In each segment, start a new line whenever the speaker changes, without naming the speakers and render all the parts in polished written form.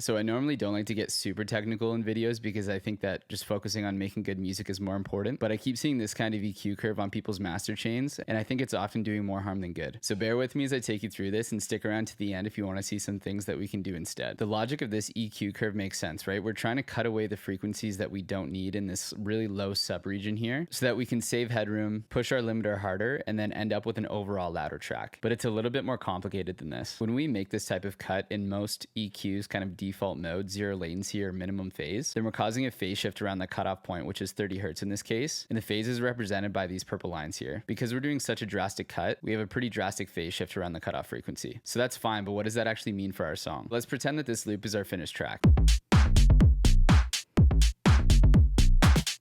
So I normally don't like to get super technical in videos because I think that just focusing on making good music is more important, but I keep seeing this kind of EQ curve on people's master chains, and I think it's often doing more harm than good. So bear with me as I take you through this and stick around to the end if you want to see some things that we can do instead. The logic of this EQ curve makes sense, right? We're trying to cut away the frequencies that we don't need in this really low subregion here so that we can save headroom, push our limiter harder, and then end up with an overall louder track. But it's a little bit more complicated than this. When we make this type of cut in most EQs kind of default mode, zero latency or minimum phase, then we're causing a phase shift around the cutoff point, which is 30 hertz in this case. And the phase is represented by these purple lines here. Because we're doing such a drastic cut, we have a pretty drastic phase shift around the cutoff frequency. So that's fine, but what does that actually mean for our song? Let's pretend that this loop is our finished track.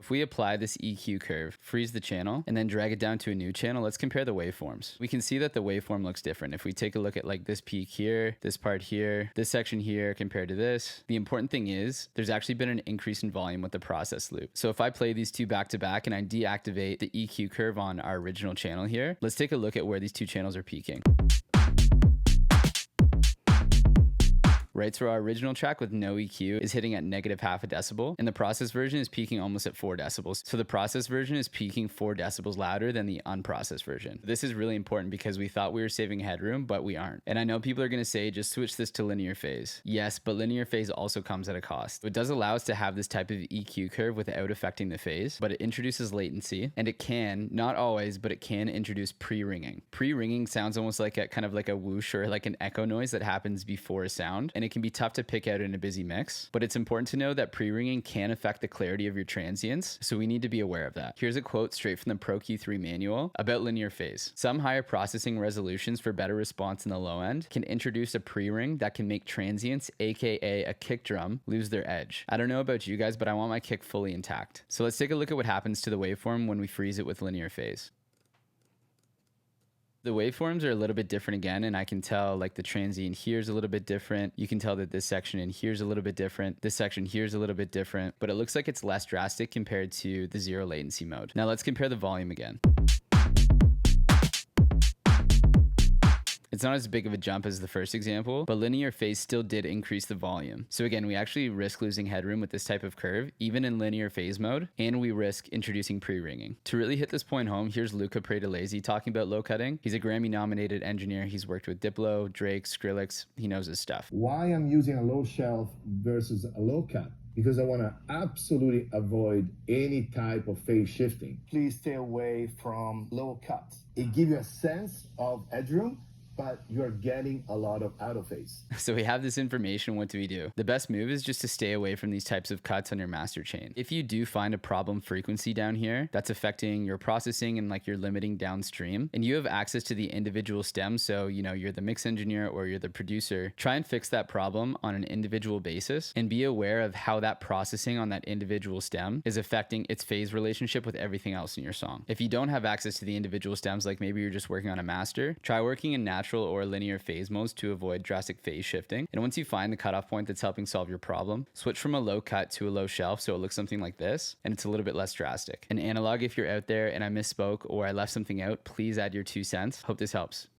If we apply this EQ curve, freeze the channel, and then drag it down to a new channel, let's compare the waveforms. We can see that the waveform looks different. If we take a look at like this peak here, this part here, this section here compared to this, the important thing is there's actually been an increase in volume with the process loop. So if I play these two back to back and I deactivate the EQ curve on our original channel here, let's take a look at where these two channels are peaking. Right, so our original track with no EQ is hitting at negative half a decibel, and the process version is peaking almost at 4 decibels. So the process version is peaking 4 decibels louder than the unprocessed version. This is really important because we thought we were saving headroom, but we aren't. And I know people are going to say, just switch this to linear phase. Yes, but linear phase also comes at a cost. It does allow us to have this type of EQ curve without affecting the phase, but it introduces latency, and it can, not always, but it can introduce pre-ringing. Pre-ringing sounds almost like a kind of like a whoosh or like an echo noise that happens before a sound, and it can be tough to pick out in a busy mix, but it's important to know that pre-ringing can affect the clarity of your transients, so we need to be aware of that. Here's a quote straight from the Pro Q3 manual about linear phase. Some higher processing resolutions for better response in the low end can introduce a pre-ring that can make transients, aka a kick drum, lose their edge. I don't know about you guys, but I want my kick fully intact. So let's take a look at what happens to the waveform when we freeze it with linear phase. The waveforms are a little bit different again, and I can tell like the transient here is a little bit different. You can tell that this section in here is a little bit different. This section here is a little bit different, but it looks like it's less drastic compared to the zero latency mode. Now let's compare the volume again. It's not as big of a jump as the first example, but linear phase still did increase the volume. So again, we actually risk losing headroom with this type of curve, even in linear phase mode, and we risk introducing pre-ringing. To really hit this point home, here's Luca Predalesi talking about low cutting. He's a Grammy-nominated engineer. He's worked with Diplo, Drake, Skrillex. He knows his stuff.
Why I'm using a low shelf versus a low cut? Because I want to absolutely avoid any type of phase shifting. Please stay away from low cuts. It gives you a sense of headroom, but you're getting a lot of out of phase.
So we have this information, what do we do? The best move is just to stay away from these types of cuts on your master chain. If you do find a problem frequency down here that's affecting your processing and like you're limiting downstream, and you have access to the individual stems, so you know you're the mix engineer or you're the producer, try and fix that problem on an individual basis and be aware of how that processing on that individual stem is affecting its phase relationship with everything else in your song. If you don't have access to the individual stems, like maybe you're just working on a master, try working in natural or linear phase modes to avoid drastic phase shifting. And once you find the cutoff point that's helping solve your problem, switch from a low cut to a low shelf so it looks something like this, and it's a little bit less drastic. An analog, if you're out there and I misspoke or I left something out, please add your 2 cents. Hope this helps.